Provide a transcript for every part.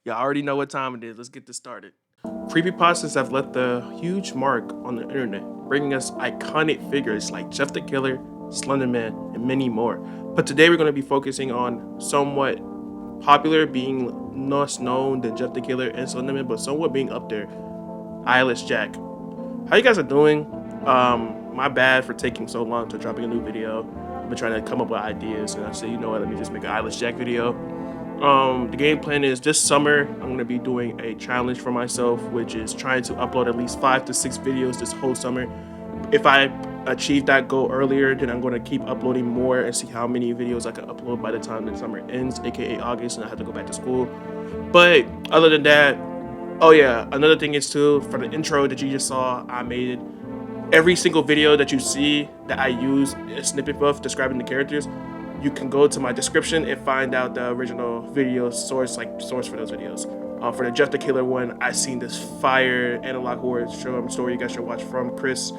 Y'all already know what time it is. Let's get this started. Creepypastas have left a huge mark on the internet, bringing us iconic figures like Jeff the Killer, Slenderman, and many more. But today we're going to be focusing on somewhat popular, being less known than Jeff the Killer and Slenderman, but somewhat being up there, Eyelessjack. How you guys are doing? My bad for taking so long to dropping a new video. I've been trying to come up with ideas, and I said, you know what, let me just make an Eyelessjack video. The game plan is this summer I'm going to be doing a challenge for myself, which is trying to upload at least 5 to 6 videos this whole summer. If I achieve that goal earlier, then I'm going to keep uploading more and see how many videos I can upload by the time the summer ends, aka August, and I have to go back to school. But other than that, oh yeah, another thing is too, for the intro that you just saw, I made every single video that you see that I use a snippet of describing the characters. You can go to my description and find out the original video source for those videos. For the Jeff the Killer one, I seen this fire analog horror story you guys should watch from Chris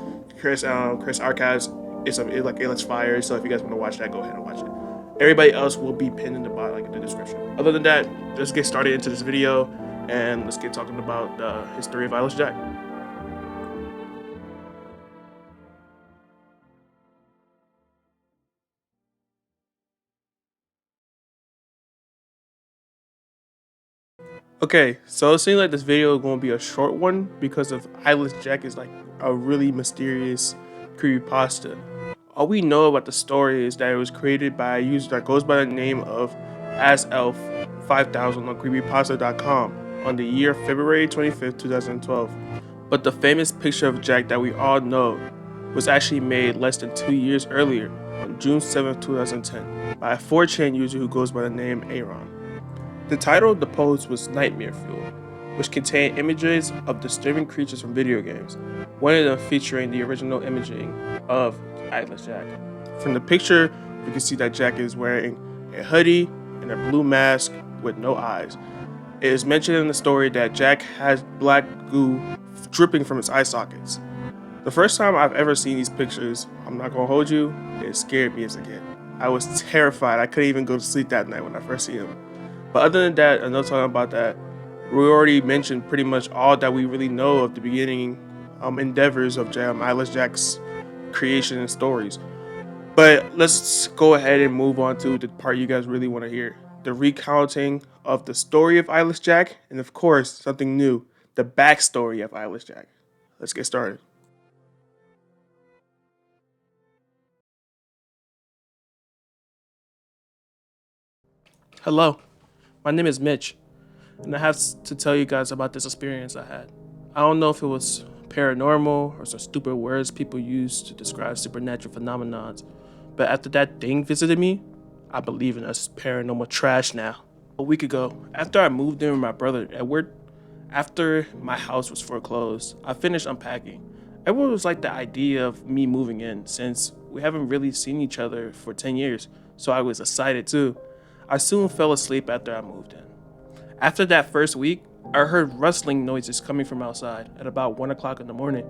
Archives. It looks fire. So if you guys want to watch that, go ahead and watch it. Everybody else will be pinned in the bottom, like in the description. Other than that, let's get started into this video and let's get talking about the history of Eyelessjack. Okay, so it seems like this video is going to be a short one because of Eyelessjack is like a really mysterious creepypasta. All we know about the story is that it was created by a user that goes by the name of AsElf5000 on Creepypasta.com on the year February 25th, 2012. But the famous picture of Jack that we all know was actually made less than 2 years earlier on June 7th, 2010 by a 4chan user who goes by the name Aaron. The title of the post was Nightmare Fuel, which contained images of disturbing creatures from video games, one of them featuring the original imaging of Eyelessjack. From the picture, you can see that Jack is wearing a hoodie and a blue mask with no eyes. It is mentioned in the story that Jack has black goo dripping from his eye sockets. The first time I've ever seen these pictures, I'm not gonna hold you, it scared me as a kid. I was terrified. I couldn't even go to sleep that night when I first seen him. But other than that, and no talking about that, we already mentioned pretty much all that we really know of the beginning endeavors of Eyelessjack's creation and stories. But let's go ahead and move on to the part you guys really want to hear. The recounting of the story of Eyelessjack, and of course, something new, the backstory of Eyelessjack. Let's get started. Hello. My name is Mitch, and I have to tell you guys about this experience I had. I don't know if it was paranormal or some stupid words people use to describe supernatural phenomenons, but after that thing visited me, I believe in us paranormal trash now. A week ago, after I moved in with my brother Edward, after my house was foreclosed, I finished unpacking. Edward was like the idea of me moving in since we haven't really seen each other for 10 years, so I was excited too. I soon fell asleep after I moved in. After that first week, I heard rustling noises coming from outside at about 1 o'clock in the morning.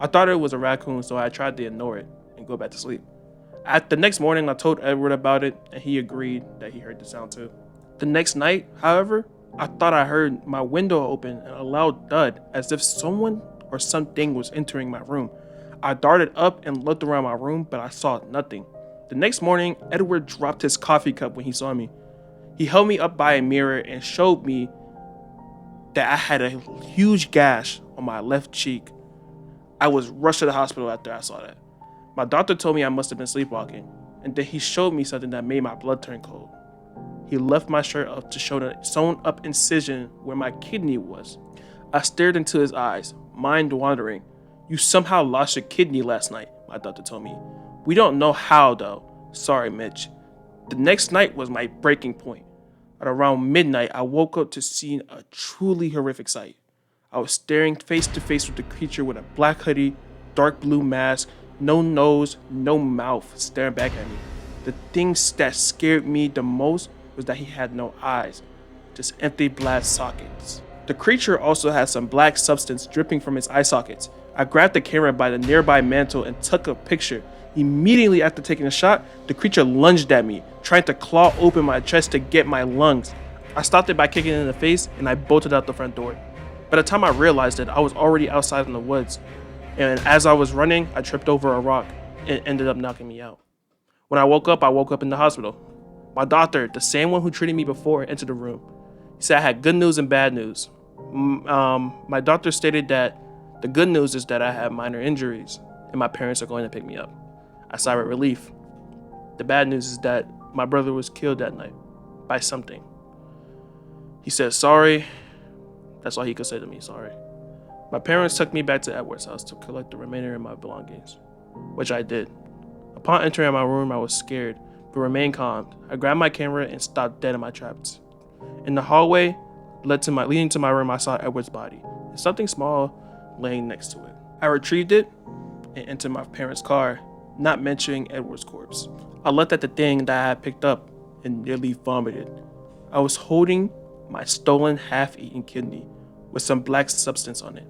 I thought it was a raccoon, so I tried to ignore it and go back to sleep. The next morning, I told Edward about it, and he agreed that he heard the sound too. The next night, however, I thought I heard my window open and a loud thud as if someone or something was entering my room. I darted up and looked around my room, but I saw nothing. The next morning, Edward dropped his coffee cup when he saw me. He held me up by a mirror and showed me that I had a huge gash on my left cheek. I was rushed to the hospital after I saw that. My doctor told me I must have been sleepwalking, and then he showed me something that made my blood turn cold. He left my shirt up to show the sewn up incision where my kidney was. I stared into his eyes, mind wandering. You somehow lost your kidney last night, my doctor told me. We don't know how though. Sorry, Mitch. The next night was my breaking point. At around midnight, I woke up to see a truly horrific sight. I was staring face to face with the creature with a black hoodie, dark blue mask, no nose, no mouth, staring back at me. The thing that scared me the most was that he had no eyes, just empty black sockets. The creature also had some black substance dripping from his eye sockets. I grabbed the camera by the nearby mantle and took a picture. Immediately after taking a shot, the creature lunged at me, trying to claw open my chest to get my lungs. I stopped it by kicking it in the face and I bolted out the front door. By the time I realized it, I was already outside in the woods, and as I was running, I tripped over a rock and ended up knocking me out. When I woke up in the hospital. My doctor, the same one who treated me before, entered the room. He said I had good news and bad news. My doctor stated that the good news is that I have minor injuries and my parents are going to pick me up. I sighed with relief. The bad news is that my brother was killed that night by something. He said sorry. That's all he could say to me, sorry. My parents took me back to Edward's house to collect the remainder of my belongings, which I did. Upon entering my room, I was scared, but remained calm. I grabbed my camera and stopped dead in my tracks. In the hallway leading to my room, I saw Edward's body and something small laying next to it. I retrieved it and entered my parents' car, not mentioning Edward's corpse. I looked at the thing that I had picked up and nearly vomited. I was holding my stolen half-eaten kidney with some black substance on it.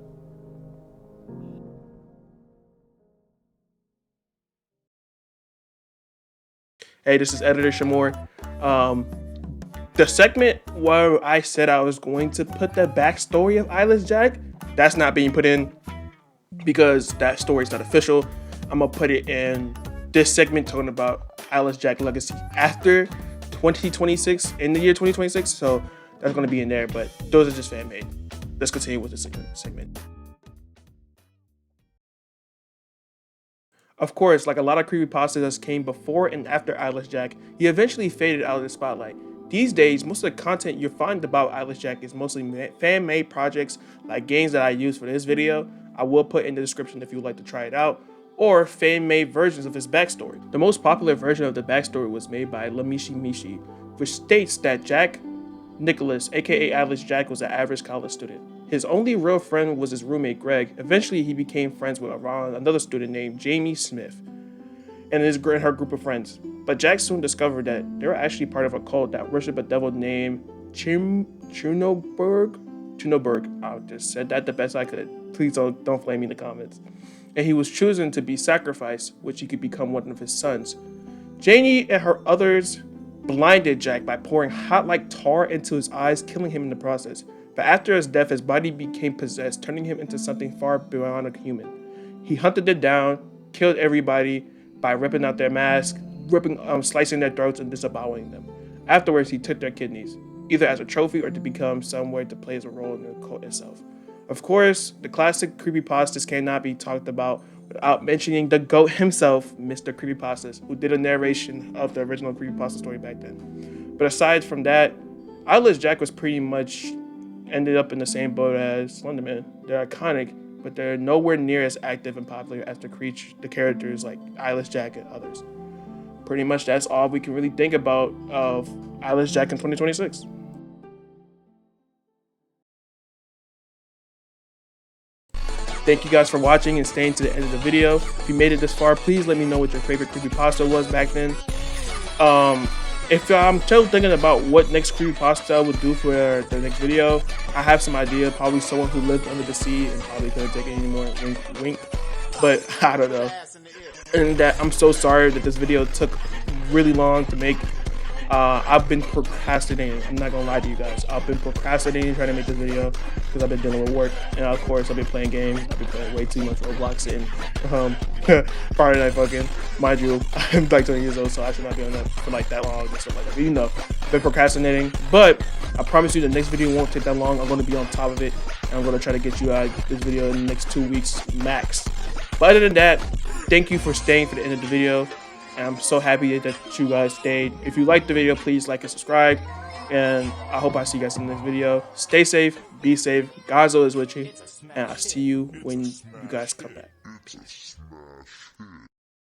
Hey, this is Editor Shamor. The segment where I said I was going to put the backstory of Eyelessjack, that's not being put in because that story is not official. I'm gonna put it in this segment talking about Eyelessjack legacy after 2026, in the year 2026. So that's gonna be in there, but those are just fan made. Let's continue with this segment. Of course, like a lot of creepypastas came before and after Eyelessjack, he eventually faded out of the spotlight. These days, most of the content you find about Eyelessjack is mostly fan-made projects like games that I use for this video. I will put in the description if you would like to try it out, or fan-made versions of his backstory. The most popular version of the backstory was made by Lamishi Mishi, which states that Jack Nicholas, aka Eyelessjack, was an average college student. His only real friend was his roommate Greg. Eventually, he became friends with another student named Jamie Smith and her group of friends. But Jack soon discovered that they were actually part of a cult that worshipped a devil named Chunoberg. I just said that the best I could. Please don't flame me in the comments. And he was chosen to be sacrificed, which he could become one of his sons. Janie and her others blinded Jack by pouring hot like tar into his eyes, killing him in the process. But after his death, his body became possessed, turning him into something far beyond a human. He hunted it down, killed everybody by ripping out their masks, slicing their throats and disembowelling them. Afterwards, he took their kidneys, either as a trophy or to become somewhere to play as a role in the cult itself. Of course, the classic creepypastas cannot be talked about without mentioning the GOAT himself, Mr. Creepypastas, who did a narration of the original creepypasta story back then. But aside from that, Eyelessjack was pretty much ended up in the same boat as Slenderman. They're iconic, but they're nowhere near as active and popular as the characters like Eyelessjack and others. Pretty much that's all we can really think about of Eyelessjack in 2026. Thank you guys for watching and staying to the end of the video. If you made it this far, please let me know what your favorite creepypasta was back then. If I'm still thinking about what next creepypasta I would do for the next video, I have some idea. Probably someone who lived under the sea and probably couldn't take it anymore. Wink, wink. But I don't know. And that I'm so sorry that this video took really long to make. I've been procrastinating. I'm not gonna lie to you guys. I've been procrastinating trying to make this video because I've been dealing with work, and of course I've been playing games. I've been playing way too much Roblox and Friday Night Fucking. Mind you, I'm like 20 years old, so I should not be on that for like that long and stuff like that. But you know, I've been procrastinating. But I promise you, the next video won't take that long. I'm gonna be on top of it, and I'm gonna try to get you out this video in the next 2 weeks max. But other than that, thank you for staying for the end of the video. And I'm so happy that you guys stayed. If you liked the video, please like and subscribe. And I hope I see you guys in the next video. Stay safe, be safe. Gazo is with you. And I'll see you when you guys come back. Peace.